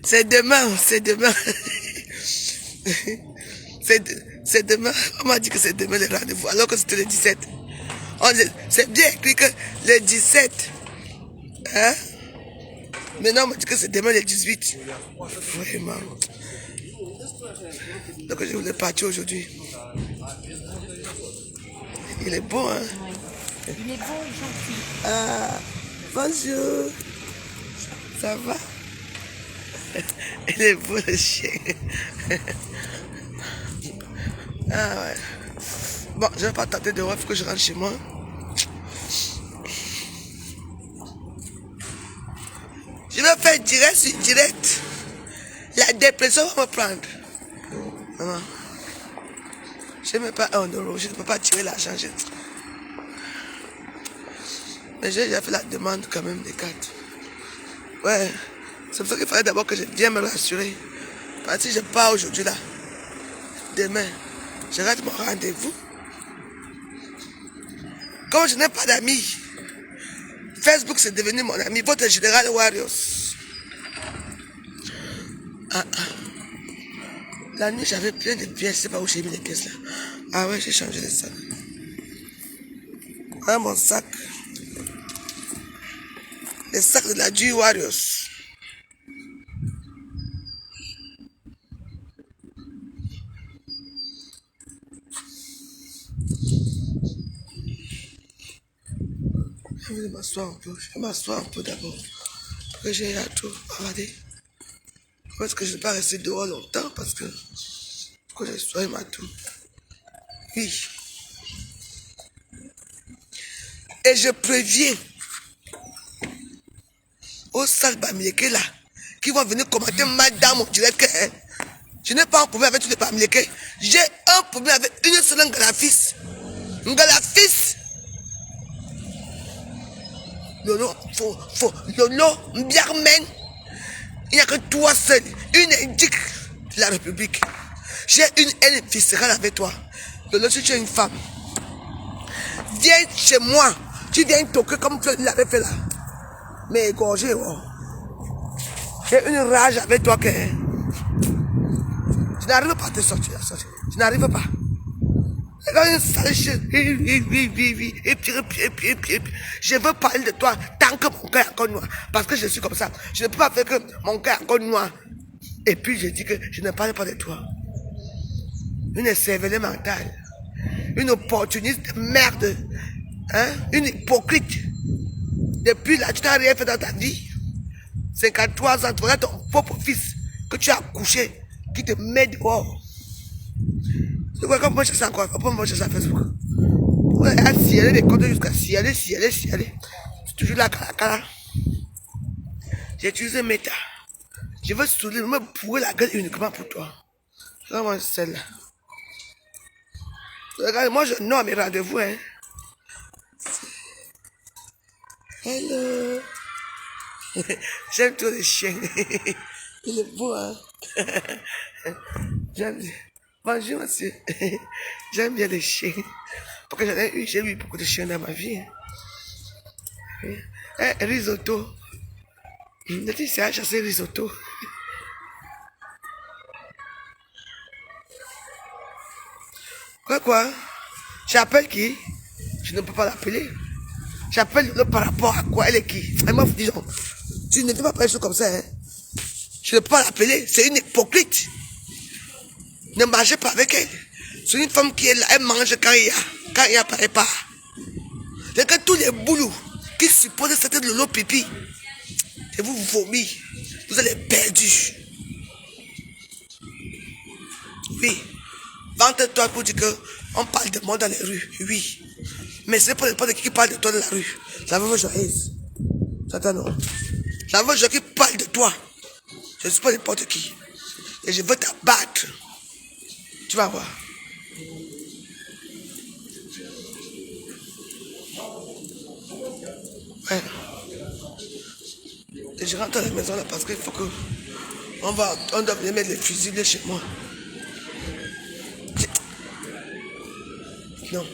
C'est demain, c'est demain. C'est demain. On m'a dit que c'est demain le rendez-vous, alors que c'était le 17. C'est bien écrit que le 17. Hein? Maintenant, on m'a dit que c'est demain le 18. Vraiment. Donc, je voulais partir aujourd'hui. Il est beau, hein? Oui. Il est beau et gentil. Ah, bonjour. Ça va? Il est beau, le chien. Ah ouais. Bon, je vais pas tenter de voir, il faut que je rentre chez moi. Je vais faire direct sur direct. La dépression va me prendre. Maman, je n'ai pas 1 euro, je ne peux pas tirer l'argent. Mais j'ai déjà fait la demande quand même des cartes. Ouais, c'est pour ça qu'il fallait d'abord que je vienne me rassurer. Parce que si je pars aujourd'hui là, demain, je rate mon rendez-vous. Comme je n'ai pas d'amis, Facebook c'est devenu mon ami, votre général Warriors. La nuit j'avais plein de pièces, je ne sais pas où j'ai mis les pièces là. Ah ouais, j'ai changé de sac. Ah mon sac. Le sac de la du Warriors. Je vais m'asseoir un peu. Je vais m'asseoir un peu d'abord. Pour que j'aille à tout. Regardez. Parce que je ne vais pas rester dehors longtemps. Parce que. Pour que je sois ma tout. Oui. Et je préviens aux salles Bamileke là. Qui vont venir commenter mal dans mon direct. Hein. Je n'ai pas un problème avec tous les Bamileke. J'ai un problème avec une seule Ngalafis. Ngalafis. Lolo, Lolo, Mbiarmen. Il n'y a que toi seul, une indique de la République. J'ai une haine viscérale avec toi. Lolo, si tu es une femme, viens chez moi. Tu viens toquer comme tu l'avais fait là. Mais égorgé, oh. J'ai une rage avec toi que. Tu n'arrives pas à te sortir. Tu n'arrives pas. Je veux parler de toi tant que mon cœur est encore noir. Parce que je suis comme ça. Je ne peux pas faire que mon cœur est encore noir. Et puis je dis que je ne parle pas de toi. Une cervelle mentale. Une opportuniste de merde. Hein? Une hypocrite. Depuis là, tu n'as rien fait dans ta vie. 53 ans, tu regardes ton propre fils que tu as couché, qui te met dehors. C'est quoi comme moi je sais encore? Pourquoi moi je sais à Facebook? Ouais, à ciel, les comptes jusqu'à ciel. C'est toujours là, cala. J'ai utilisé Meta. Je veux saouler, me pourrir la gueule uniquement pour toi. Regarde-moi celle-là. Regarde, moi je nomme mes rendez-vous, hein. Hello. J'aime tous les chiens. Il est beau, hein. J'aime bien. Bonjour, monsieur. J'aime bien les chiens. Parce que j'ai eu beaucoup de chiens dans ma vie. Eh, risotto. Laetitia a chassé risotto. Quoi? J'appelle qui? Je ne peux pas l'appeler. J'appelle le par rapport à quoi? Elle est qui? Elle m'a dit, disons, tu ne peux pas parler comme ça, hein? Je ne peux pas l'appeler. C'est une hypocrite. Ne mangez pas avec elle. C'est une femme qui est là, elle mange quand il y a pas. Regarde tous les boulots qui supposent cette lolo pipi. Et vous vomissez. Vous allez perdus. Oui. Vente-toi pour dire qu'on parle de moi dans les rues. Oui. Mais c'est pas n'importe qui parle de toi dans la rue. La veuve joyeuse. J'entends non. La veuve joyeuse qui parle de toi. Je ne suis pas n'importe qui. Et je veux t'abattre. Tu vas voir. Ouais. Et je rentre à la maison là parce qu'il faut que on doit venir mettre les fusibles chez moi. Non.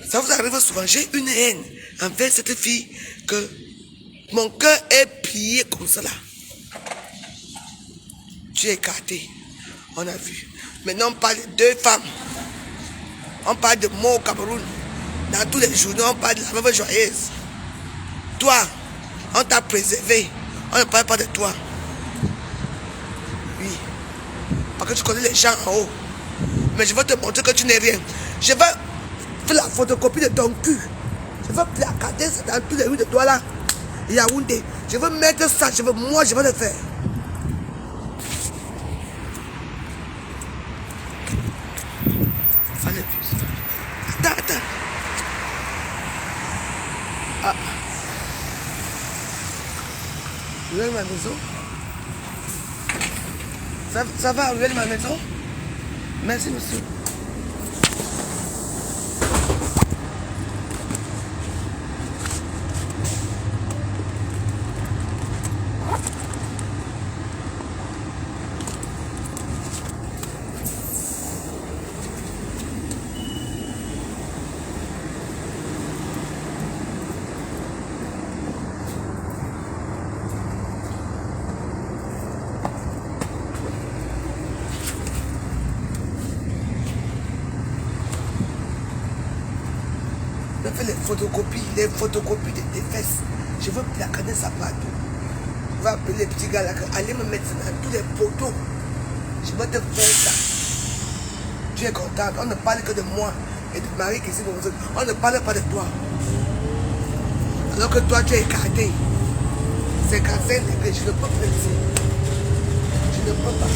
Ça vous arrive souvent. J'ai une haine envers cette fille que Mon cœur est plié comme cela. Tu es écarté. On a vu. Maintenant, on parle de 2 femmes. On parle de mort au Cameroun. Dans tous les journaux, on parle de la veuve joyeuse. Toi, on t'a préservé. On ne parle pas de toi. Oui. Parce que tu connais les gens en haut. Mais je vais te montrer que tu n'es rien. Je vais faire la photocopie de ton cul. Je vais placarder ça dans tous les rues de Douala. Yaoundé. Je veux mettre ça. Moi, je vais le faire. Fallait plus. Attends. Ah. Vous voyez ma maison? Ça va, vous voyez ma maison? Merci, monsieur. Je fais les photocopies de tes fesses. Je veux placarder ça partout. Je vais appeler les petits gars là, allez me mettre ça dans tous les poteaux. Je vais te faire ça. Tu es content. On ne parle que de moi et de Marie qui est ici. On ne parle pas de toi. Alors que toi, tu es écarté. C'est 45 degrés. Je ne peux pas ici. Je ne peux pas.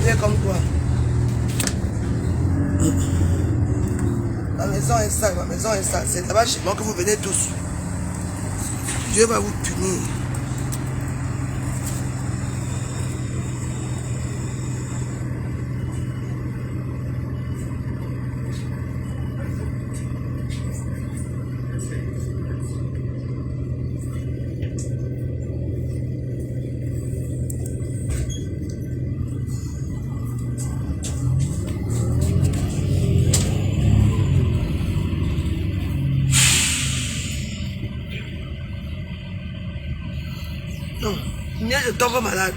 C'est comme toi. Ma maison est sale, c'est là-bas chez moi que vous venez tous. Dieu va vous punir. Non, il n'y a de tombe malade.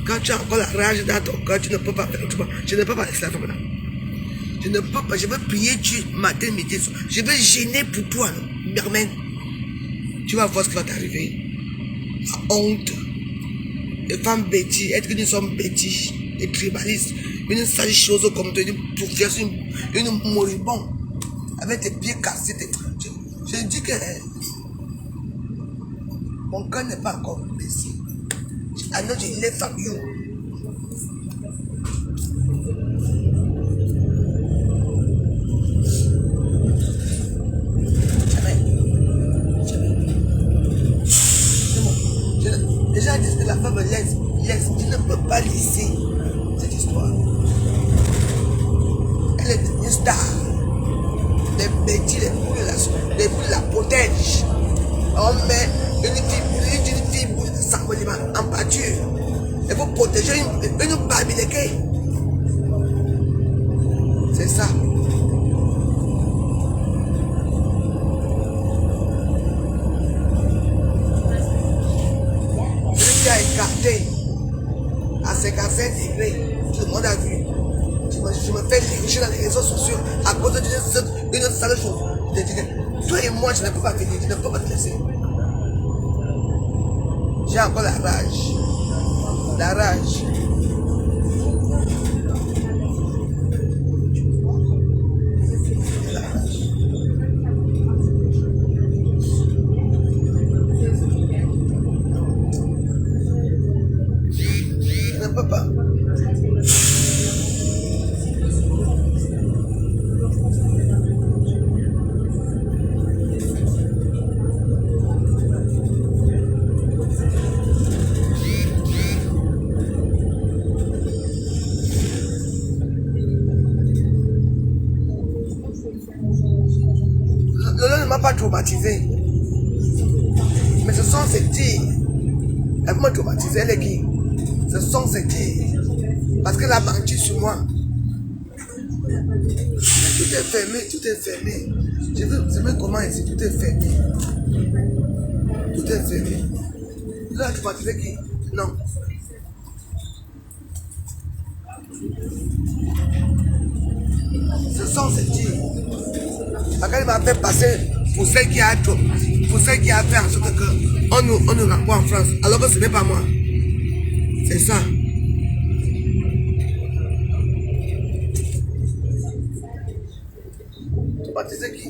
Quand tu as encore la rage dans ton cœur, tu ne peux pas faire autrement. Je ne peux pas laisser la femme là. Je ne peux pas, je veux prier Dieu matin, midi, soir. Je veux gêner pour toi, non. Mermen. Tu vas voir ce qui va t'arriver. La honte. Les femmes bêtises, être que nous sommes bêtises, des tribalistes, une sale chose comme toi, une poufiasse, une moribonde, avec tes pieds cassés. Je dis que mon cœur n'est pas encore blessé. I know you live from you. Déjà, dit que la femme laisse. Tu ne peux pas laisser cette histoire. Elle est une star. Les bêtises, les boules la protègent. On met une fille boule de Sambolima en pâture. Il faut protéger une barbileke. C'est ça. Celui qui a écarté à 55 degrés, tout le monde a vu. Je me fais lyncher dans les réseaux sociaux à cause d'une sale chose. Toi et moi, je ne peux pas venir, je ne peux pas te laisser. J'ai encore la rage. La rage. La rage. Je ne peux pas. Lolo ne m'a pas traumatisé. Mais ce sont ces tirs. Elle m'a traumatisé, elle est qui? Ce sont ces tirs. Parce qu'elle a menti sur moi. Tout est fermé, tout est fermé. Je veux comment ici, tout est fermé. Tout est fermé. Là, tu m'as dit qui? Non. Ce sont ces tirs. Quand il m'a fait passer pour celle qui a fait en sorte qu'on nous renvoie en France, alors que ce n'est pas moi. C'est ça. Tu m'as dit qui?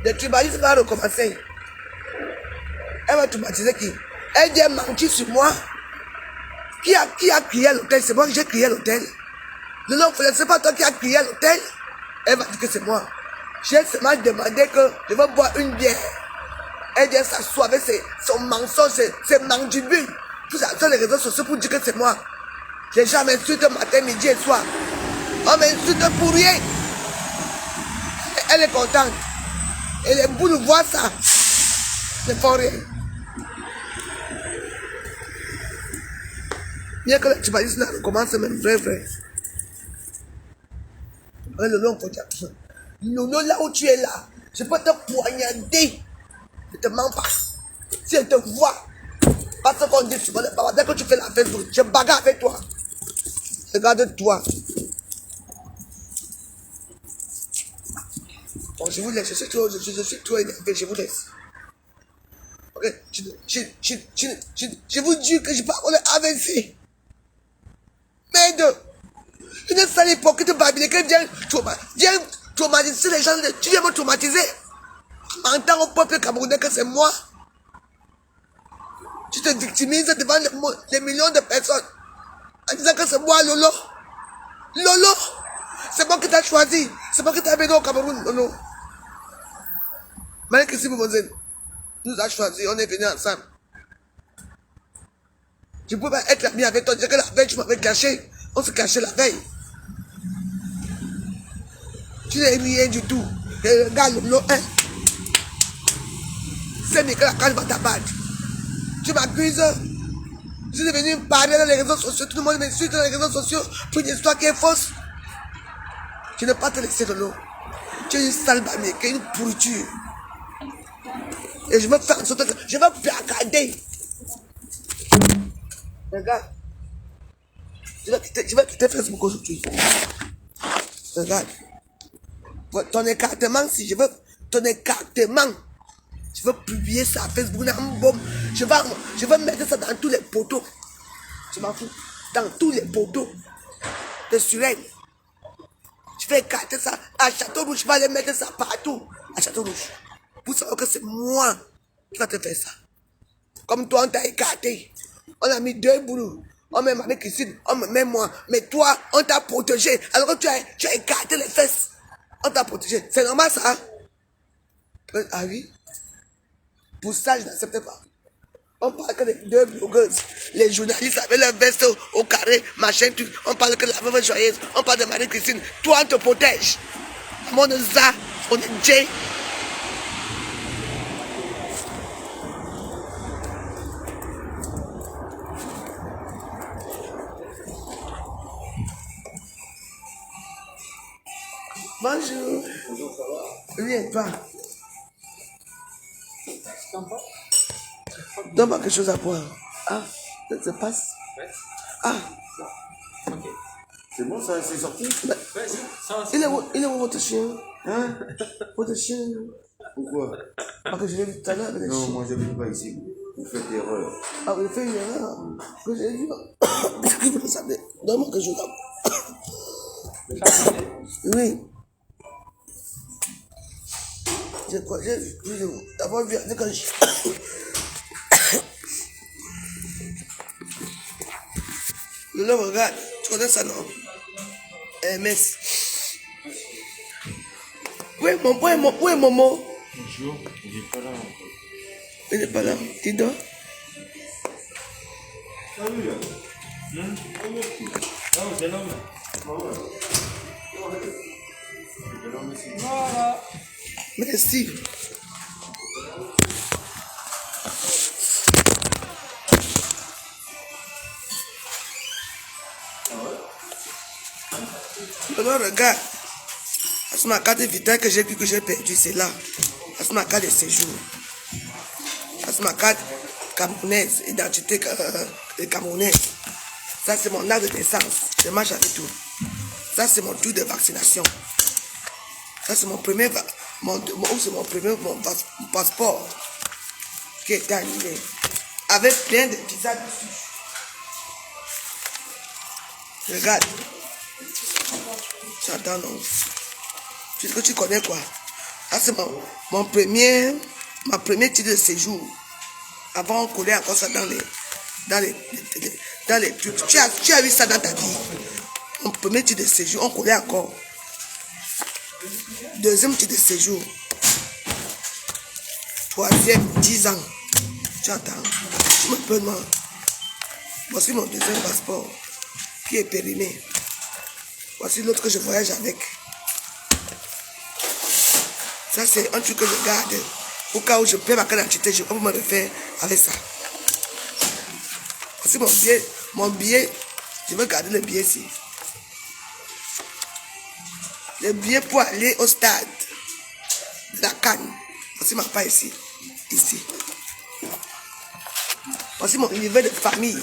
Le tribalisme va recommencer. Elle va traumatiser qui? Elle dit menti sur moi. Qui a crié à l'hôtel? C'est moi que j'ai crié à l'hôtel. Le nom, c'est pas toi qui as crié à l'hôtel. Elle va dire que c'est moi. J'ai seulement demandé que je veux boire une bière. Elle vient s'asseoir avec son mensonge, ses mandibules. Tout ça sur les réseaux sociaux pour dire que c'est moi. Les gens m'insultent matin, midi et soir. On m'insulte pour rien. Elle est contente. Et les boules voient ça. Ne font rien. Bien que le tribalisme commence même vrai. Le long faut dire. Nono, là où tu es là, je peux te poignarder. Ne te mens pas. Si elle te voit, parce qu'on dit souvent, dès que tu fais la Facebook, je bagarre avec toi. Regarde-toi. Bon, je vous laisse, je suis trop énervé, je vous laisse. Ok, je vous dis que je parle AVC. Merde! Une sale hypocrite babylée qui vient traumatiser les gens, tu viens me traumatiser. Entends au peuple camerounais que c'est moi. Tu te victimises devant les millions de personnes en disant que c'est moi, Lolo. Lolo! C'est moi qui t'ai choisi. C'est moi qui t'ai amené au Cameroun, Lolo. Malgré que si vous nous a choisi, on est venus ensemble. Je ne peux pas être ami avec toi, dire que la veille, tu m'avais caché. On se cachait la veille. Tu n'es rien du tout. Et regarde Lolo, hein. C'est Nicolas quand je vais t'abattre. Tu m'accuses. Je suis devenu parler dans les réseaux sociaux. Tout le monde m'insulte dans les réseaux sociaux pour une histoire qui est fausse. Je ne vais pas te laisser de l'eau. Tu es une sale bamie, une pourriture. Et je vais faire en sorte que je vais placarder. Regarde. Je vais quitter Facebook aujourd'hui. Regarde. Ton écartement, si je veux. Ton écartement. Je veux publier ça à Facebook. Je vais mettre ça dans tous les poteaux. Je m'en fous. Dans tous les poteaux de Suresnes. Je vais écarter ça à Château-Rouge. Je vais aller mettre ça partout à Château-Rouge. Pour savoir que c'est moi qui va te faire ça. Comme toi, on t'a écarté. On a mis 2 boulots. On met Marie-Christine, on me met moi. Mais toi, on t'a protégé. Alors que tu as écarté les fesses. On t'a protégé. C'est normal ça? Ah oui? Pour ça, je n'accepte pas. On parle que des 2 blogueuses. Les journalistes avec leur veste au carré, machin, tout. On parle que de la veuve joyeuse. On parle de Marie-Christine. Toi, on te protège. Mon za, on est Jay. Bonjour. Bonjour, ça va? Oui, et toi? Donne-moi quelque chose à boire. Ah, ça se passe. Ah. Ok. C'est bon, ça, c'est sorti? Bah, il est où votre chien? Hein? Votre chien? Pourquoi? Parce que je l'ai vu tout à l'heure avec les Non, chiens. moi je ne viens pas ici. Vous faites erreur. Ah, vous avez fait une erreur. Que j'ai vu. Vous le savez. Donne-moi quelque chose à boire. Oui. J'ai quoi? J'ai vu. D'abord vu avec un chien. Le regarde, tu connais ça, non? MS. Où est Momo? Bonjour, il n'est pas là. Il n'est pas là. Tu dors? Salut, là. Non, c'est l'homme. Voilà. Merci. Alors regarde, c'est ma carte vitale que j'ai cru que j'ai perdue, c'est là. C'est ma carte de séjour. C'est ma carte camerounaise, identité camerounaise. Ça c'est mon acte de naissance, je marche avec tout. Ça c'est mon tour de vaccination. Ça c'est mon premier, mon passeport qui est annulé. Avec plein de visas dessus. Regarde. J'attends, non. Tu sais que tu connais quoi? Ça c'est ma première titre de séjour. Avant on collait encore ça dans les trucs. Tu as vu ça dans ta vie? Mon premier titre de séjour, on collait encore. Deuxième titre de séjour. Troisième, 10 ans. Tu attends. Tu me peux demander. Voici mon deuxième passeport qui est périmé. Voici l'autre que je voyage avec. Ça, c'est un truc que je garde. Au cas où je perds ma carte d'identité, je peux me refaire avec ça. Voici mon billet. Mon billet, je veux garder le billet ici. Le billet pour aller au stade de la Cannes. Voici ma part ici. Ici. Voici mon livret de famille.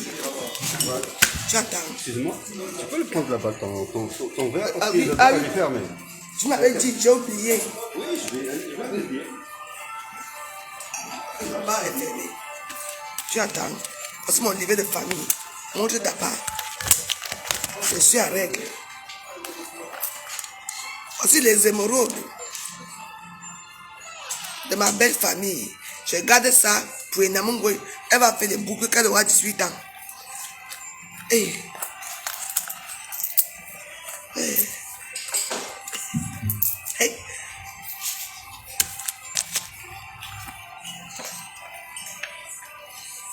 Tu attends. Excuse-moi, tu peux le prendre là-bas, ton verre? Ah Ok, oui, je ah vais oui. le fermer. Tu m'avais dit, j'ai oublié. Oui, je vais oublier. La barre est fermée. Tu attends. Voici mon livret de famille. Montre ta part. Je suis à règle. Voici les émeraudes de ma belle famille. Je garde ça pour Enamungo. Elle va faire des boucles quand elle aura 18 ans. Hey. Hey. Hey.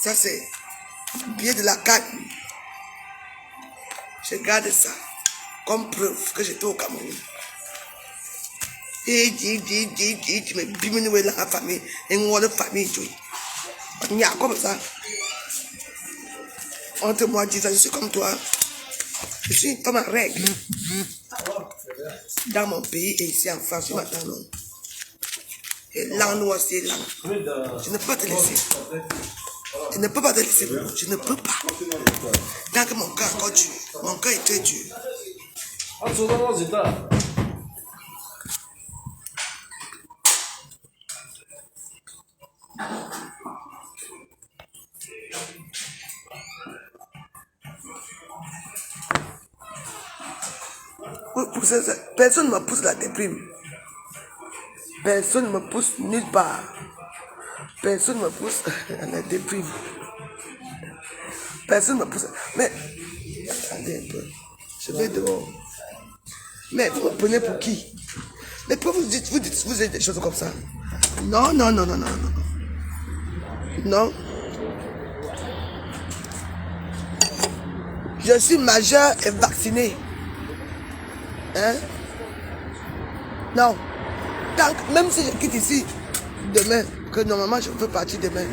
Ça c'est billet de la Cannes. Je garde ça comme preuve que j'étais au Cameroun. Et tu me diminues la famille, et une autre famille, tu il y a comme ça. Entre moi, 10 ans, je suis comme toi. Je suis une femme en règle. Dans mon pays et ici en France, je m'attends non. Et là, nous aussi, là. Je ne peux pas te laisser. Je ne peux pas te laisser. Je ne peux pas. Tant que mon cœur est encore dur. Mon cœur est très dur. Personne ne me pousse la déprime. Personne ne me pousse nulle part. Personne ne me pousse à la déprime. Personne ne me pousse. Mais, attendez un peu. Je vais dehors. Mais vous me prenez pour qui? Mais pourquoi vous dites des choses comme ça? Non, non, non, non, non, non. Non. Je suis majeur et vacciné. Hein? Non. Même si je quitte ici demain, que normalement je peux partir demain.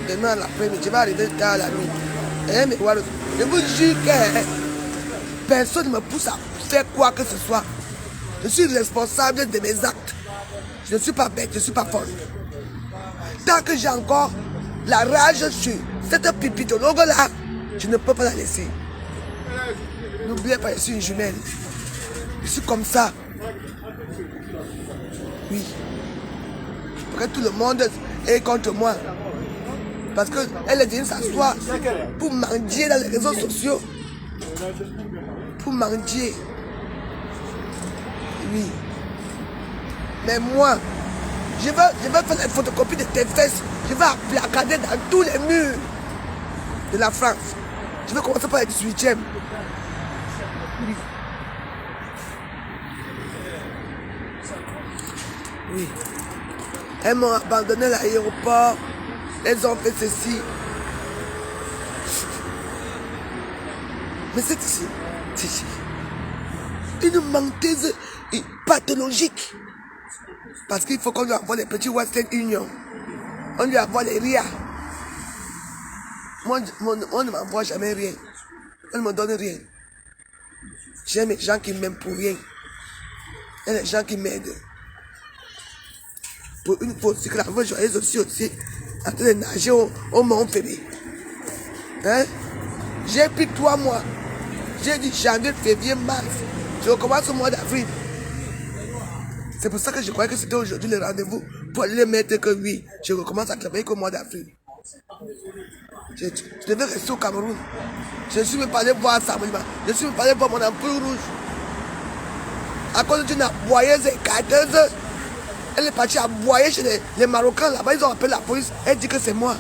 Demain à l'après-midi, je vais arriver tard la nuit. Hein, mais voilà. Je vous jure que personne ne me pousse à faire quoi que ce soit. Je suis responsable de mes actes. Je ne suis pas bête, je ne suis pas folle. Tant que j'ai encore la rage sur cette pipitologue-là, je ne peux pas la laisser. N'oubliez pas, je suis une jumelle. Je suis comme ça. Oui. Parce que tout le monde est contre moi. Parce qu'elle est venue s'asseoir pour mendier dans les réseaux sociaux. Pour mendier. Oui. Mais moi, je vais faire la photocopie de tes fesses. Je vais placarder dans tous les murs de la France. Je vais commencer par les 18e. Oui. Oui. Elles m'ont abandonné à l'aéroport. Elles ont fait ceci. Mais c'est ici. C'est ici. Une menteuse pathologique. Parce qu'il faut qu'on lui envoie les petits Western Union. On lui envoie les RIA. Moi, on ne m'envoie jamais rien. On ne me donne rien. J'aime les gens qui m'aiment pour rien. Et les gens qui m'aident. Pour une fois aussi que la voix joyeuse aussi en train de nager au Mont Fébé. Hein? J'ai pris 3 mois. J'ai dit janvier, février, mars. Je recommence au mois d'avril. C'est pour ça que je croyais que c'était aujourd'hui le rendez-vous pour aller les mettre que oui, je recommence à travailler qu'au mois d'avril. Je devais rester au Cameroun. Je suis même pas allé voir Samuel. Je suis même pas allé voir mon ampoule rouge. À cause d'une aboyeuse et carteuse, elle est partie aboyer chez les Marocains là-bas. Ils ont appelé la police. Elle dit que c'est moi.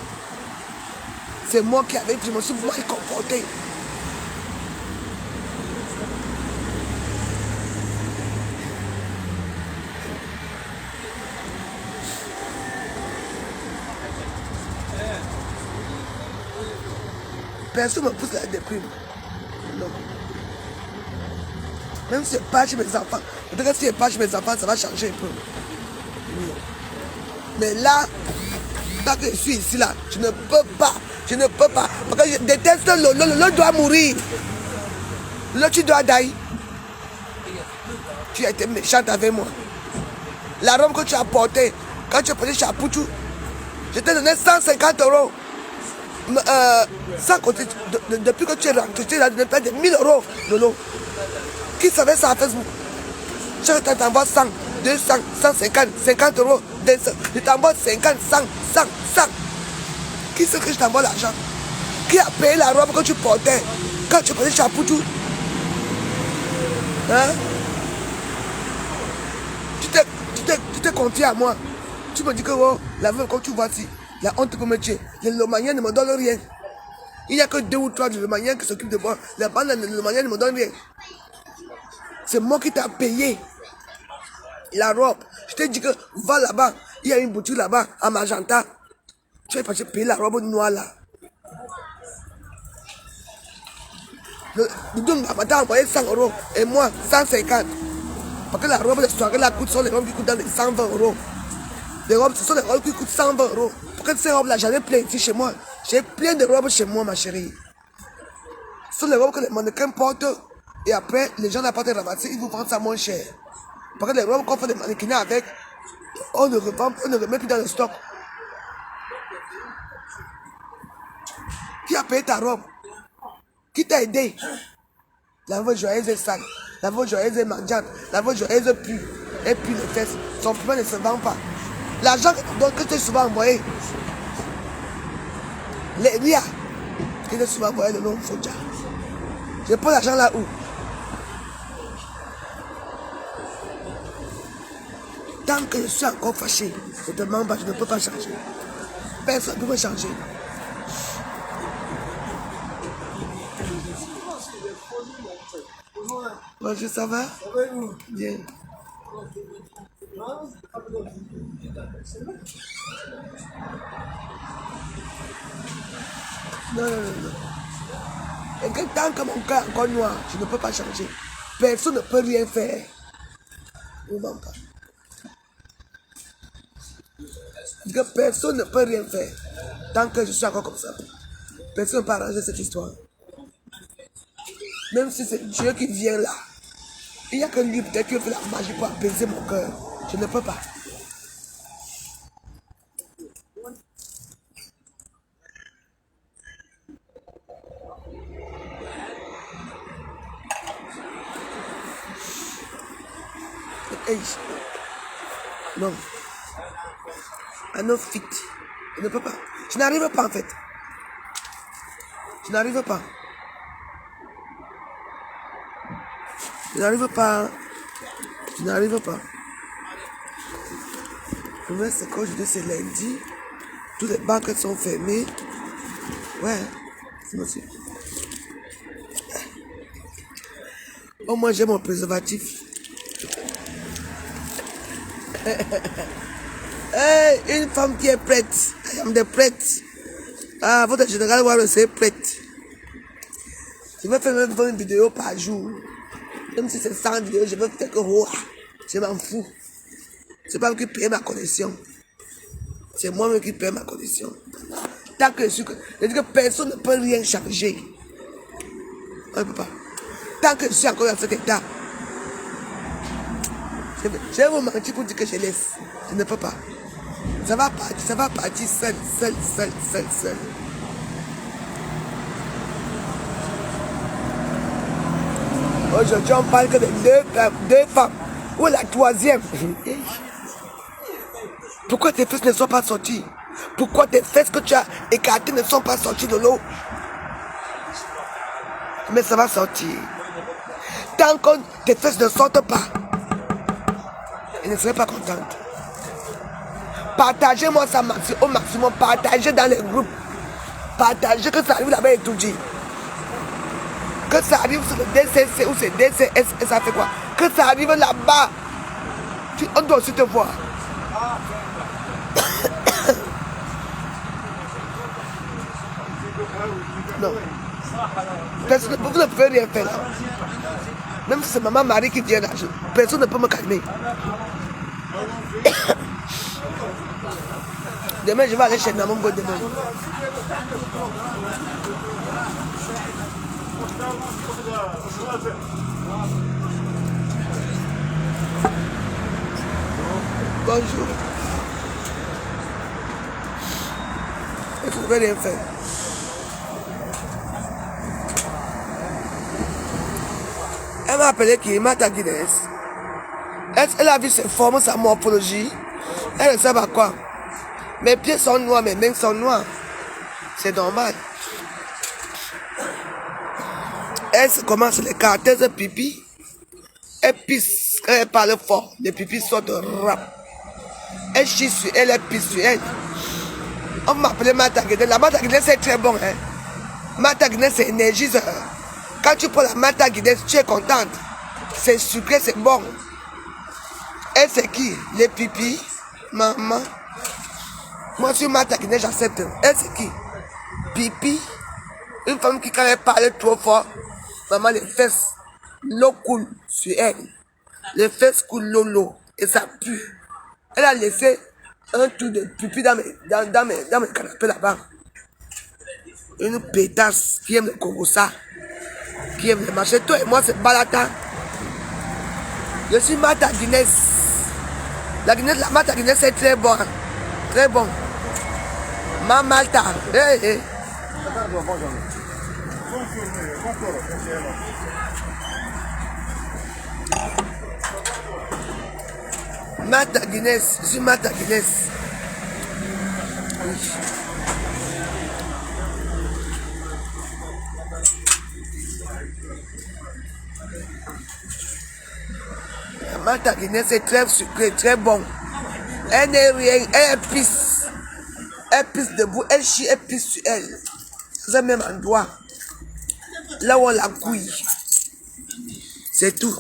C'est moi qui avais dit, je me suis mal comporté. Personne ne me pousse à la déprime. Non. Même si je pars chez mes enfants, peut-être que si je pars chez mes enfants, ça va changer un peu. Oui. Mais là, tant que je suis ici, là, je ne peux pas. Je ne peux pas. Parce que je déteste Lolo. Lolo doit mourir. Lolo, tu dois die. Tu as été méchante avec moi. La robe que tu as portée, quand tu as porté chez Poutou, je t'ai donné 150 €. Sans compter, depuis que tu es rentré, tu as donné près de 1000 €, Lolo. Qui savait ça à Facebook? Je t'envoie 100, 200, 150, 50 €, 200. Je t'envoie 50, 100. Qui c'est que je t'envoie l'argent? Qui a payé la robe que tu portais quand tu portais chez Poutou? Hein? Tu t'es confié à moi. Tu me dis que oh, la veuve comme tu vois ici, la honte peut me tuer. Les Lomaniens ne me donnent rien. Il n'y a que 2 ou 3 de Lomaniens qui s'occupent de moi. Les bandes de Lomaniens ne me donnent rien. C'est moi qui t'ai payé la robe. Je t'ai dit que va là-bas. Il y a une boutique là-bas à Magenta. Tu es parti payer la robe noire là. Le m'a envoyé 100 € et moi 150. Parce que la robe de soirée là coûte, sont les robes qui coûtent dans les 120 €. Les robes, ce sont les robes qui coûtent 120 €. Parce que ces robes là, j'en ai plein ici chez moi. J'ai plein de robes chez moi, ma chérie. Ce sont les robes que les mannequins portent. Et après, les gens n'apportent ramasser, ils vous vendent ça moins cher. Parce que les robes qu'on fait des mannequins avec, on ne revend, on ne remet plus dans le stock. Qui a payé ta robe? Qui t'a aidé? La voix joyeuse est sale. La voix joyeuse est mendiante. La voix joyeuse pue. Elle pue les fesses. Son piment ne se vend pas. L'argent que tu as souvent envoyé. Les RIA. Que tu as souvent envoyé le nom Fodja. Je prends l'argent là où? Tant que je suis encore fâché, je te demande pas, je ne peux pas changer. Personne ne peut me changer. Bonjour, ça va? Bien. Non. Et que tant que mon cœur est encore noir, je ne peux pas changer. Personne ne peut rien faire. Ne m'en pas. Que personne ne peut rien faire. Tant que je suis encore comme ça. Personne ne peut arranger cette histoire. Même si c'est Dieu qui vient là. Il n'y a que lui peut-être qui fait la magie pour apaiser mon cœur. Je ne peux pas. Hey. Non. I know fit. Je ne peux pas. Je n'arrive pas en fait. Je n'arrive pas. Je n'arrive pas. Je n'arrive pas. Le c'est qu'aujourd'hui c'est lundi. Toutes les banques sont fermées. Ouais, c'est possible. Au moins, j'ai mon préservatif. Hey, une femme qui est prête. I am the prête. Ah, votre général Wallace c'est prête. Je vais faire même 20 vidéos par jour. Même si c'est 100 vidéos, je vais faire que roi. Je m'en fous. C'est pas moi qui paye ma connexion. C'est moi-même qui paye ma connexion. Tant que je suis... Je dis que personne ne peut rien changer. On ne peut pas. Tant que je suis encore dans cet état. Je vais vous mentir pour dire que je laisse. Je ne peux pas. Ça va partir seul. Aujourd'hui, on parle que de deux femmes. Ou la troisième. Pourquoi tes fesses ne sont pas sorties? Pourquoi tes fesses que tu as écartées ne sont pas sorties de l'eau? Mais ça va sortir. Tant que tes fesses ne sortent pas, je ne serai pas contente. Partagez-moi ça au maximum. Partagez dans les groupes. Partagez que ça arrive là-bas et tout dit. Que ça arrive sur le DCC ou c'est DCS, et ça fait quoi? Que ça arrive là-bas. On doit aussi te voir. Non. Personne, vous ne pouvez rien faire là. Même si c'est maman Marie qui vient là, personne ne peut me calmer. Demain, je vais aller chez Namongo demain. Bonjour. Et je ne vais rien faire. Elle m'a appelé qui? Martha Guinness. Elle a vu ses formes, sa morphologie. Elle ne sait pas quoi. Mes pieds sont noirs, mes mains sont noires. C'est normal. Elle commence les cartèses pipi. Elle pisse. Quand elle parle fort, les pipis sortent rap. Elle chie sur elle, elle pisse sur elle. On m'appelait Martha Guinness. La Martha Guinness c'est très bon. Hein? Martha Guinness c'est énergisant. Quand tu prends la Martha Guinness, tu es contente. C'est sucré, c'est bon. Elle c'est qui? Les pipis. Maman. Moi je suis Martha Guinness, j'accepte. Elle c'est qui? Pipi. Une femme qui quand elle parle trop fort, maman les fesses, l'eau coule sur elle. Les fesses coulent l'eau et ça pue. Elle a laissé un trou de pipi dans mes canapés là-bas. Une pétasse qui aime le Congossa, qui aime le marché. Toi et moi c'est Balata. Je suis Martha Guinness. La Martha Guinness c'est très bon. Très bon. Ma Malta. Hey, hey. Martha Guinness, je suis Martha Guinness. Oui. Martha Guinness est très sucré, très bon. Elle n'est rien, elle pisse. Elle pisse debout, elle chie, elle pisse sur elle. C'est même endroit. Là où on la couille. C'est tout.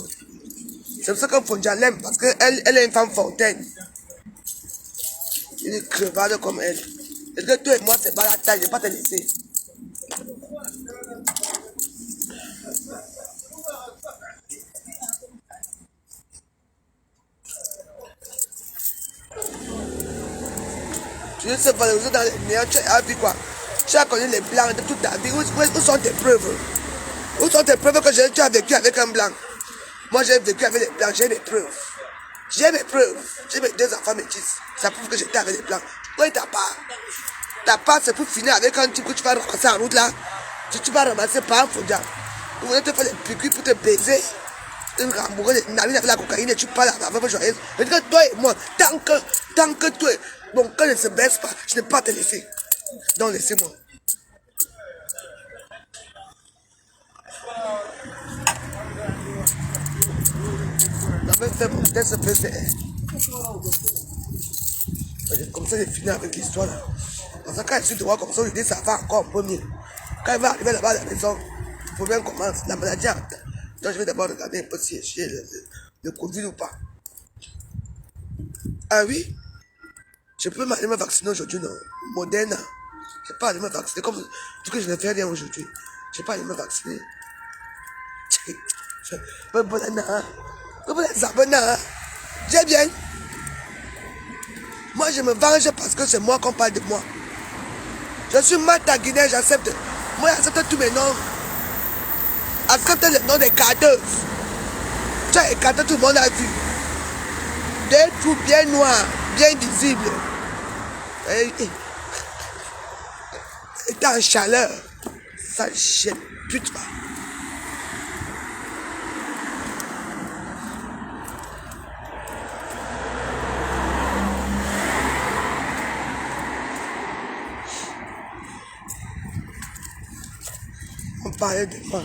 C'est pour ça que Fonja l'aime, parce qu'elle est une femme fontaine. Elle est crevarde comme elle. Est-ce que toi et moi, c'est pas la taille, je ne vais pas te laisser. Tu ne sais pas, vous êtes dans les néants, tu as vu quoi? Tu as connu les blancs de toute ta vie. Où sont tes preuves? Où sont tes preuves que tu as vécu avec un blanc? Moi, j'ai vécu avec les blancs, j'ai mes preuves. J'ai mes preuves. J'ai mes 2 enfants métis. Ça prouve que j'étais avec les blancs. Oui, ta part. Ta part, c'est pour finir avec un type que tu vas ramasser en route là. Tu vas ramasser par un Fonja. Vous venez te faire les piqûres pour te baiser. Une rambourée de narine avec la cocaïne et tu parles à la veuve joyeuse. Je dis que toi et moi, tant que toi, mon cœur ne se baisse pas, je ne vais pas te laisser. Donc laissez-moi. J'avais fait mon test PCR. Comme ça, j'ai fini avec l'histoire là. Parce que quand je suis devant comme ça, je dis ça va encore un peu mieux. Quand il va arriver là-bas à la maison, le problème commence. La maladie, Donc je vais d'abord regarder un peu si j'ai le Covid ou pas. Ah oui? Je peux aller me vacciner aujourd'hui, non? Moderna. Je ne peux pas aller me vacciner comme tout que je ne fais rien aujourd'hui. Je ne peux pas aller me vacciner. J'ai bien. Moi, je me venge parce que c'est moi qu'on parle de moi. Je suis Mata Guinée, j'accepte. Moi, j'accepte tous mes noms. Accepte le nom des cadres. Tu as écarté, tout le monde a vu. Des trous bien noirs, bien visibles. Et en chaleur. Ça jette pute. On parlait de moi.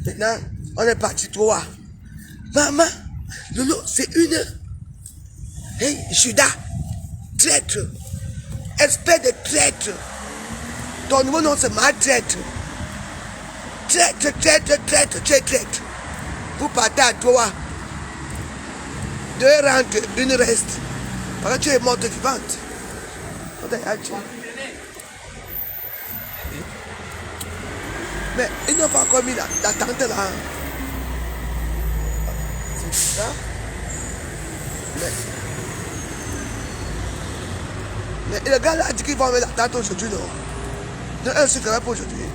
Maintenant, on est parti toi. Maman, Lolo, c'est une. Hey, Judas, traître, espèce de traître. Ton nouveau nom c'est maltraître. Traître, traître, traître, tu es traître. Vous partez à toi. Deux rentrent, une reste. Parce que tu es morte vivante. On t'a tué. Mais ils n'ont pas encore mis la tente là. C'est ça. Mais le gars là a dit qu'ils vont mettre la tente aujourd'hui, non? Non, elle se fait pour aujourd'hui.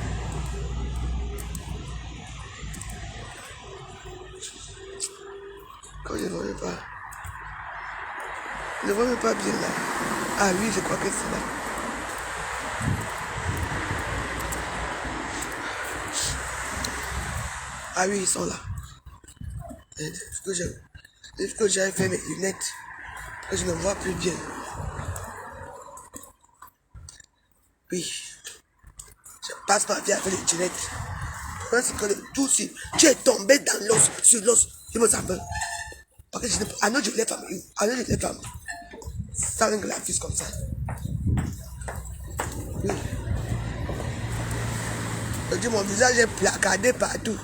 Quand je ne vois pas. Je ne vois même pas bien là. Ah oui, je crois que c'est là. Ah oui, ils sont là. Il faut que j'aille faire mes lunettes. Que je ne vois plus bien. Oui. Je passe ma vie avec les lunettes. Parce que le tout, si tu es tombé dans l'os, sur l'os, je me sens. Parce que je ne peux pas. Je les femmes. Je les femmes. Ça avec la fille comme ça. Oui. Je dis, mon visage est placardé partout.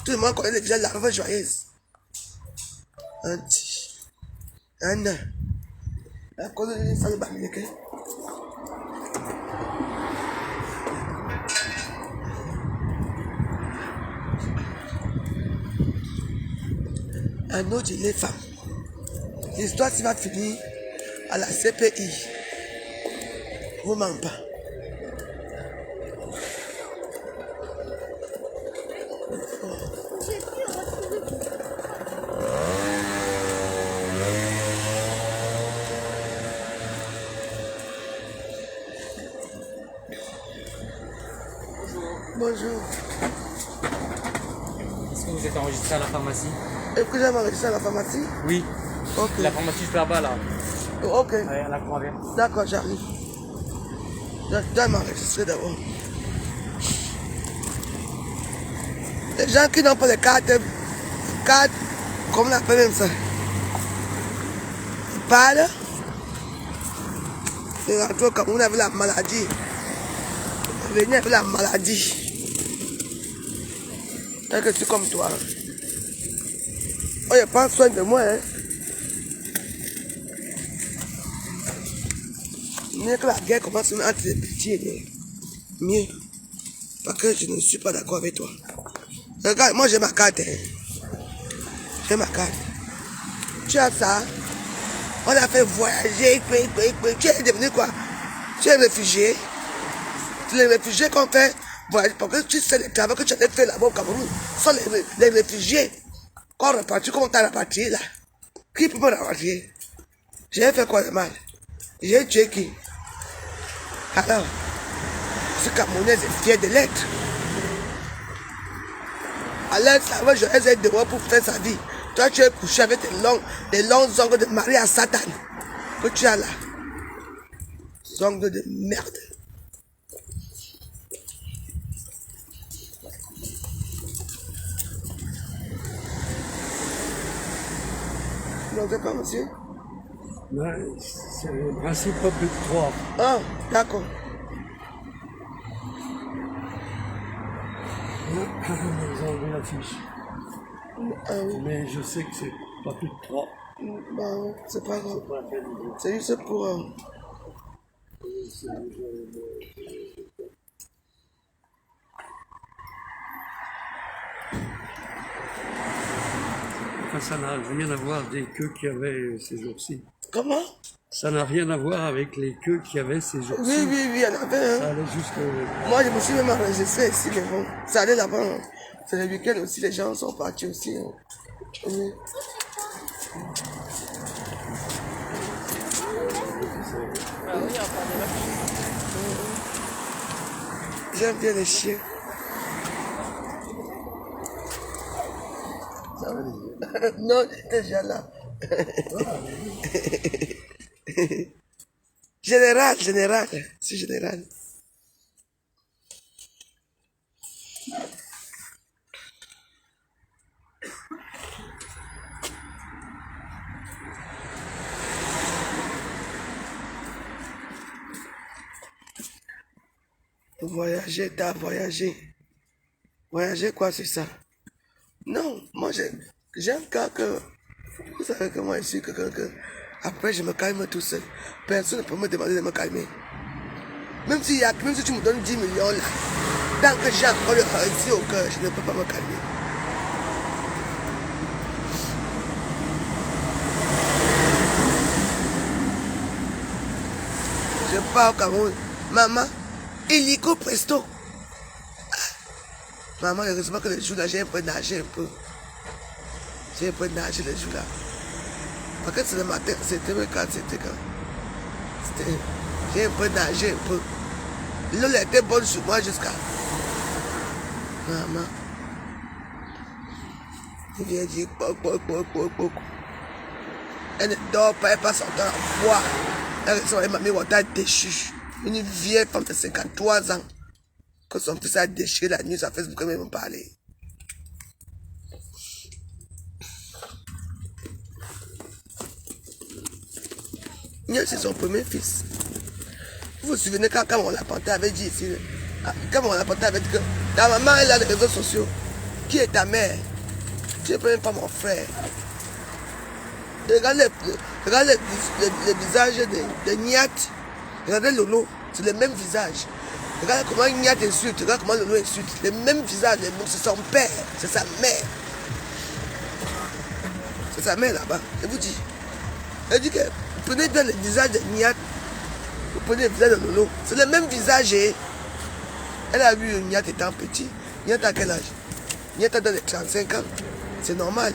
Tout le monde connaît le visage de la femme joyeuse. Un an. À cause de ça, le bamileke. Un autre, il est femme. L'histoire, s'il va finir à la CPI. Vous m'en pas. Bonjour. Est-ce que vous êtes enregistré à la pharmacie? Est-ce que j'ai m'enregistré à la pharmacie? Oui. Ok. La pharmacie juste là-bas, là. Ok. Ouais, à la croix verte. D'accord, j'arrive. Je dois m'enregistrer d'abord. Les gens qui n'ont pas de carte, comment on appelle même ça? Ils parlent. Ils rentrent au Cameroun avec la maladie. Ils venaient avec la maladie. Tant que je suis comme toi. Oh, il prend soin de moi, hein. Mieux que la guerre commence entre les petits, mieux. Parce que je ne suis pas d'accord avec toi. Regarde, moi j'ai ma carte. Hein. J'ai ma carte. Tu as ça. On a fait voyager. Tu es devenu quoi? Tu es réfugié. Les réfugiés qu'on fait voyager. Parce que tu sais le travail que tu as fait là-bas au Cameroun. Ce sont les réfugiés. Qu'on repartit, comment t'as reparti là? Qui peut me repartir? J'ai fait quoi de mal? J'ai tué qui? Alors, ce Camerounais est fier de l'être. Alors, ça va, je vais être dehors pour faire sa vie. Toi, tu es couché avec des longs ongles de Marie à Satan. Que tu as là. Des ongles de merde. Non, c'est pas, monsieur? C'est le principe obligatoire. Ah, d'accord. Les l'affiche. Ah oui. Mais je sais que c'est pas plus de 3. Bah, c'est pas grave. Pas la peine de dire. C'est juste pour... Enfin, ça n'a rien à voir des queues qu'il y avait ces jours-ci. Comment? Ça n'a rien à voir avec les queues qu'il y avait ces jours-ci. Oui, oui, oui, il y en avait. Ça Hein. allait jusque... Moi, je me suis même enregistré ici, mais bon, ça allait là-bas. Hein. C'est le week-end aussi, les gens sont partis aussi. Hein. Oui. Ah oui, enfin, des vaches. J'aime bien les chiens. Ça va les non, j'étais déjà là. Général, général, c'est général. Voyager, t'as voyagé. Voyager quoi, c'est ça? Non, moi j'aime quand que... Vous savez que moi je suis quelqu'un que... Après je me calme tout seul. Personne ne peut me demander de me calmer. Même si tu me donnes 10 millions là, tant que j'ai encore le ici au cœur, je ne peux pas me calmer. Je pars au Cameroun. Maman, illico presto. Maman, heureusement que le jour là, j'ai un peu nagé un peu. J'ai un peu nagé le jour là. Parce que c'est le matin, c'était quand c'était quand. J'ai un peu nagé un peu. L'eau était bonne sur moi jusqu'à... Maman. Il vient dire poc. Elle ne dort pas, elle passe son temps à boire. Elle m'a mis au temps déchu. Une vieille femme de 53 ans. Que son fils a déchiré la nuit sur Facebook, elle m'a parlé. C'est son premier fils. Vous vous souvenez quand on l'a porté avait dit ici, quand on l'a porté avait dit que ta maman elle a les réseaux sociaux. Qui est ta mère? Tu n'es même pas mon frère. Regarde le visage de Niat. Regardez Lolo, c'est le même visage. Regarde comment Niat insulte, regarde comment Lolo insulte. Le même visage, c'est son père, c'est sa mère. C'est sa mère là-bas, je vous dis. Elle dit que vous prenez bien le visage de Niat, vous prenez le visage de Lolo, c'est le même visage. Elle a vu Niat étant petit. Niat à quel âge? Niat a dans les 35 ans, c'est normal.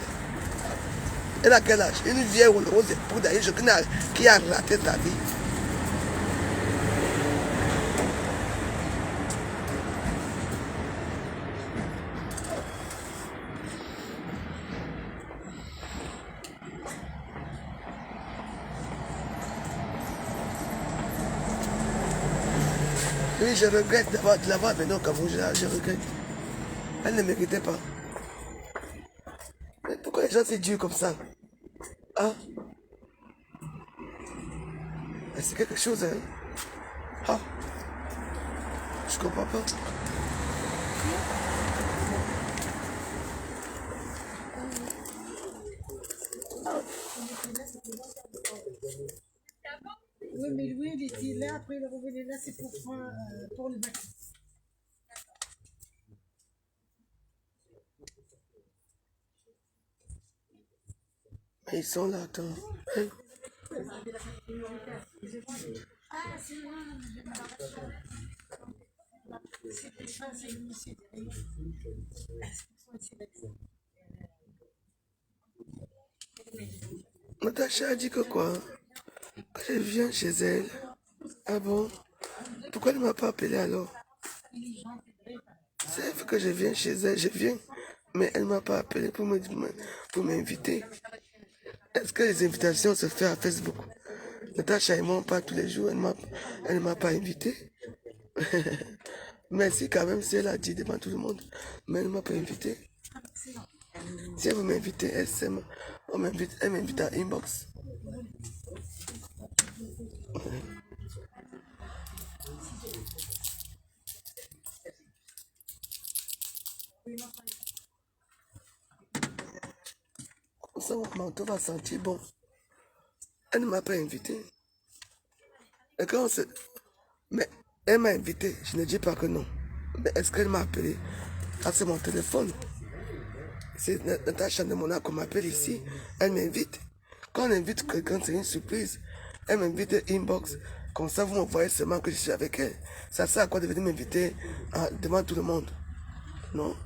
Elle a quel âge? Une vieille rose pour d'ailleurs qui a raté ta vie. Oui, je regrette de l'avoir venue au Cameroun, je regrette. Elle ne méritait pas. Mais pourquoi les gens sont durs comme ça? Hein? C'est quelque chose, hein? Ah? Je comprends pas. Oui, mais lui, il était là, après il est revenu là, c'est pour le vaccin. Ils sont là, attends. Hein? Natacha a dit que quoi? Que je viens chez elle. Ah bon? Pourquoi elle ne m'a pas appelé alors? C'est elle que je viens chez elle, je viens. Mais elle ne m'a pas appelé pour m'inviter. Est-ce que les invitations se font à Facebook? Natacha et moi, on parle tous les jours, elle ne m'a pas invité. Merci quand même si elle a dit devant tout le monde. Mais elle ne m'a pas invité. Si elle veut m'inviter, elle m'invite à inbox. Ça, mon manteau va sentir bon. Elle ne m'a pas invité. Et quand on se... Mais elle m'a invité, je ne dis pas que non. Mais est-ce qu'elle m'a appelé? Ah, c'est mon téléphone. C'est Natacha de Monaco m'appelle ici. Elle m'invite. Quand on invite quelqu'un, c'est une surprise. Elle m'invite inbox. Comme ça, vous m'envoyez seulement que je suis avec elle. Ça sert à quoi de venir m'inviter devant tout le monde? Non.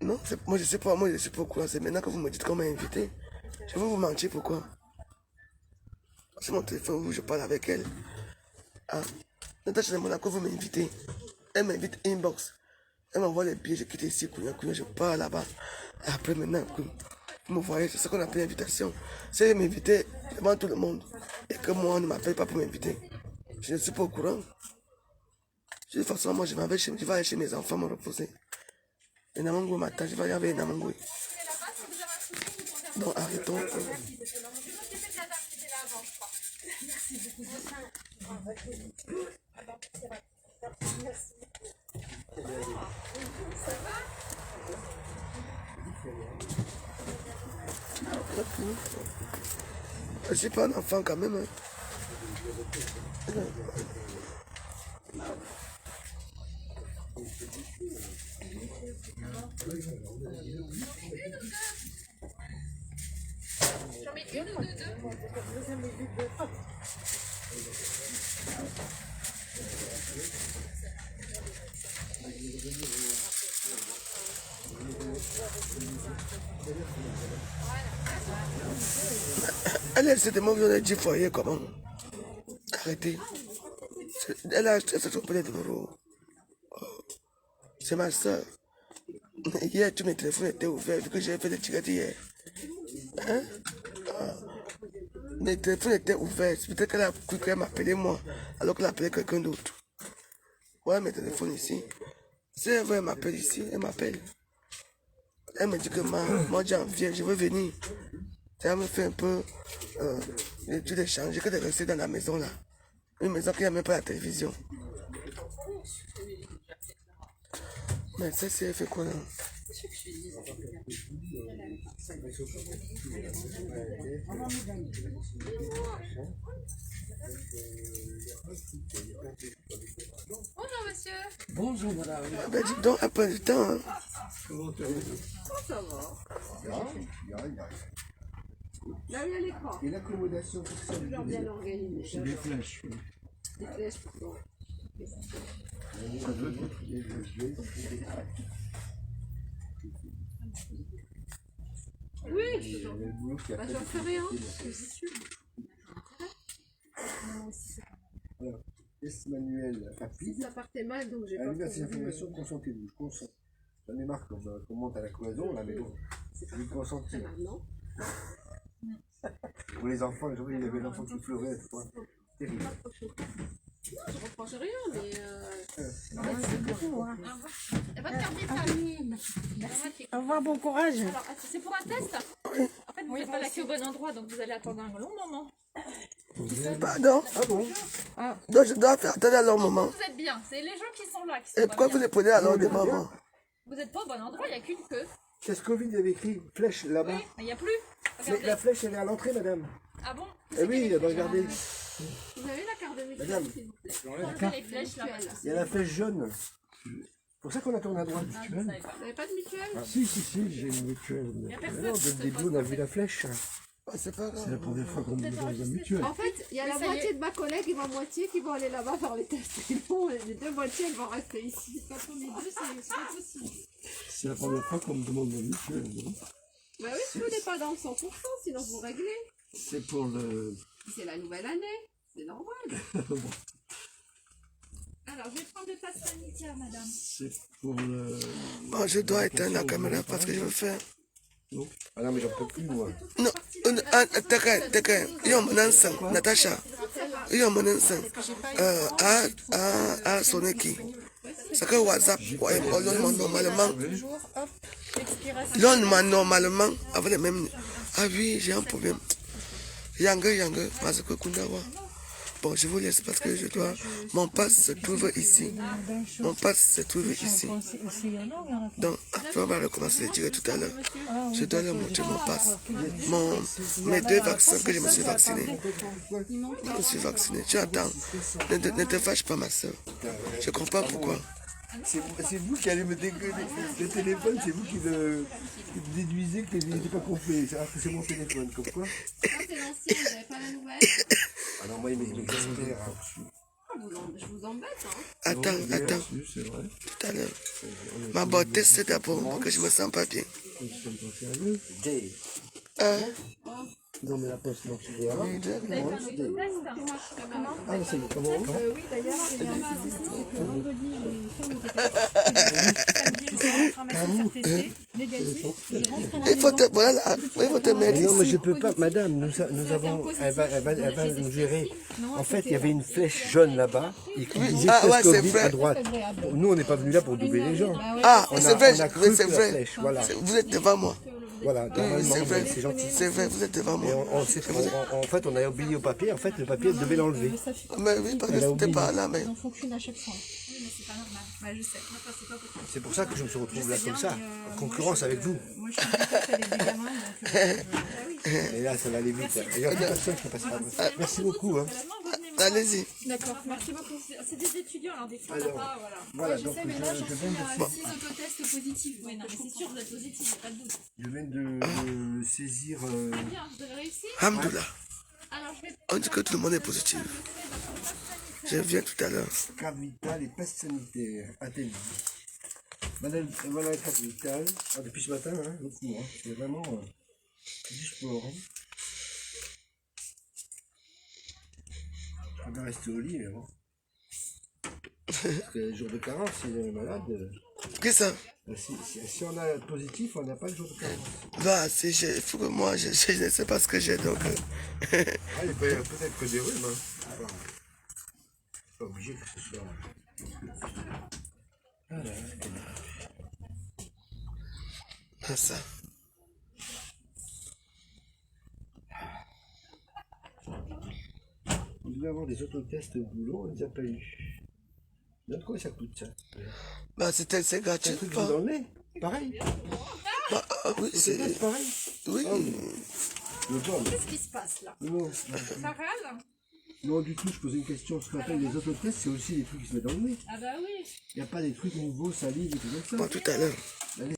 Non, moi je sais pas, moi je sais pourquoi. C'est maintenant que vous me dites qu'on m'a invité. Je vais vous mentir pourquoi. C'est mon téléphone où je parle avec elle. Ah, Natacha de Monaco, vous m'invitez. Elle m'invite inbox. Elle m'envoie les billets, je quitte ici, je pars là-bas. Après maintenant, vous me voyez, c'est ça qu'on appelle invitation. C'est de m'inviter devant tout le monde. Et que moi, on ne m'appelle pas pour m'inviter. Je ne suis pas au courant. De toute façon, moi, je vais aller chez mes enfants me reposer. Et Namango m'attend, je vais aller avec Namango. Donc arrêtons. Je suis pas un enfant quand même. J'en mets une ou deux. Elle se demande où on a dit foyer comment. Arrêtez. Elle a acheté ce trompé de numéro. C'est ma soeur. Hier, tous mes téléphones étaient ouverts vu que j'ai fait des tirades hier. Hein? Mes téléphones étaient ouverts. C'est peut-être qu'elle a cru qu'elle m'appelait moi, alors qu'elle appelait quelqu'un d'autre. Voilà mes téléphones ici. Si elle veut m'appeler ici, elle m'appelle. Elle me dit que moi j'ai envie, je veux venir. Ça me fait un peu l'étude d'échanger que de rester dans la maison là. Une maison qui n'a même pas la télévision. Mais ça, c'est elle fait quoi là? Bonjour monsieur. Bonjour madame. Ah ben dis donc, après du temps. Hein. Comment tu vas? Ça va. Là où il y a l'écran. Et l'accommodation pour ça, Toujours bien organisé. C'est des flèches. Des flèches pour oui, bah, j'en fais rien. Je suis. Test manuel rapide. Ça partait mal, donc j'ai À pas l'université prévu. d'information, consentez-vous. Je consens. J'en ai marre quand on monte à la cloison, là, mais bon, je vais consentir. Maintenant. Pour les enfants, il y avait l'enfant qui pleurait, c'est pas terrible. Je reproche rien, mais Elle va te faire des Au revoir, bon courage. Alors, c'est pour un test. En fait, vous n'êtes pas la queue au bon endroit, donc vous allez attendre un long moment. Pardon? Ah bon? Donc je dois faire attendre à leur moment. Vous êtes bien, c'est les gens qui sont là qui sont Et pas pourquoi bien. vous les prenez à l'heure des mamans? Vous n'êtes pas au bon endroit, il n'y a qu'une queue. Qu'est-ce que Covid il avait écrit flèche là-bas? Oui, mais il n'y a plus. Mais Regardez. la flèche, elle est à l'entrée, madame. Ah bon? Eh oui, regardez. vous avez la carte de mutuelle, Madame. s'il vous plaît. Enlevez les flèches là. Il y a la flèche jaune. C'est pour ça qu'on a tourné à droite. Ah, je ne savais pas. Vous n'avez pas de mutuelle? Si, j'ai une mutuelle. Il n'y a Non, personne. dès le début, on a vu la flèche. Ah, c'est pas C'est la grave. première fois qu'on me demande la mutuelle. En fait, il y a Mais la ça y est. moitié de ma collègue et ma moitié qui vont aller là-bas faire les tests. Et bon, les deux moitiés, elles vont rester ici. Quand on est deux, c'est pas possible. C'est la première fois qu'on me demande la mutuelle. Non? Bah oui, si vous n'êtes pas dans le 100%, sinon vous réglez. C'est pour le... C'est la nouvelle année, c'est normal. Alors, je vais prendre le passe sanitaire, madame. C'est pour le... Bon, je dois éteindre la caméra parce que je veux faire. Ah non, mais j'en peux plus, moi. Non, t'es yo mon sang, Natacha. Yo mon sang. Sonner qui? C'est que WhatsApp, ouais, normalement. Normalement, avec les mêmes. Ah oui, j'ai un problème. Younger, parce que Kundawa. Bon, je vous laisse parce que je dois... Mon passe se trouve ici. Mon passe se trouve ici. Donc, après, on va recommencer à dire tout à l'heure. Je dois leur montrer mon passe. Mes 2 vaccins que je me suis vacciné. Je me suis vacciné. Tu attends. Ne te fâche pas, ma soeur. Je comprends pourquoi. C'est vous qui allez me dégueuler. Le téléphone, c'est vous qui me déduisez que je n'étais pas complet. C'est mon téléphone, comme quoi. Ça, c'est l'ancien, vous n'avez pas la nouvelle. Ah non, moi, il m'exaspère. Je vous embête, hein. Attends. C'est vrai. Tout à l'heure. Ma beauté, c'est d'abord parce que je me sens pas bien. Non, mais la poste, non, c'est vrai. Ah, c'est comment? oui, d'ailleurs, il y a un petit souci, c'est que vendredi, les femmes étaient testées, négatif. Il faut te mettre Non, mais ici. je peux pas, madame, nous avons, elle va nous gérer. En fait, il y avait une flèche jaune là-bas, et qui disait Ah, ouais, test c'est Covid vrai. à droite. Nous, on n'est pas venus là pour doubler les gens. Ah, On c'est vrai, a cru c'est que la vrai. flèche, voilà. Vous êtes devant moi. Voilà, Oui, normalement, c'est vrai. c'est gentil. C'est vrai, vous êtes devant Et moi. en fait, on a oublié au papier, en fait, le papier, elle devait l'enlever. Mais oui, parce que c'était pas là, mais... On fonctionne à chaque fois. Oui, mais c'est pas normal. Bah, je sais. Enfin, c'est pas possible. C'est pour ça que je me suis retrouvé là sais comme bien, ça, mais, en concurrence avec vous. Moi, je suis habituée avec des gamins, donc... Et là, ça va aller vite. Et il y a personne qui passera. Merci beaucoup. Hein. Allez-y. D'accord, merci beaucoup. C'est des étudiants, alors des fois, on n'a Alors, pas... Voilà. Voilà, Ouais, je donc sais, mais là, j'en je suis viens à 6 autotests positifs. Oui, non, mais c'est sûr, vous êtes positif, il n'y a pas de doute. Je viens de saisir. Bien, vous avez réussi. Hamdoullah. Alors, je vais... On dit que tout le monde est positif. Je viens tout à l'heure. Carte vitale et passe sanitaire. Atelier. Madame, voilà la carte vitale. Ah, depuis ce matin, hein, beaucoup. Hein. C'est vraiment du sport. Hein. Je vais rester au lit, mais bon. Parce que le jour de carence, si on est malade. Qu'est-ce que ça? Si on a positif, on n'a pas le jour de carence. Bah, il faut que moi, je ne sais pas ce que j'ai, donc... Ah, il peut y avoir peut-être que des rhumes. Hein. Enfin, pas obligé que ce soit. Voilà. Ah, ça. Il devait y avoir des autotests au boulot, on ne les a pas eu. De quoi ça coûte ça? Bah, c'est gratuit. Un truc Pas. dans le nez? Pareil? Bah, oui, c'est... Pareil? Oui. Le vol. Qu'est-ce qui se passe, là? Non, Ça râle? non, du tout, je posais une question. Ce qu'on appelle les autotests, c'est aussi des trucs qui se mettent dans le nez. Ah bah oui. Il n'y a pas des trucs nouveaux, salives et tout comme ça. Bon, tout à l'heure.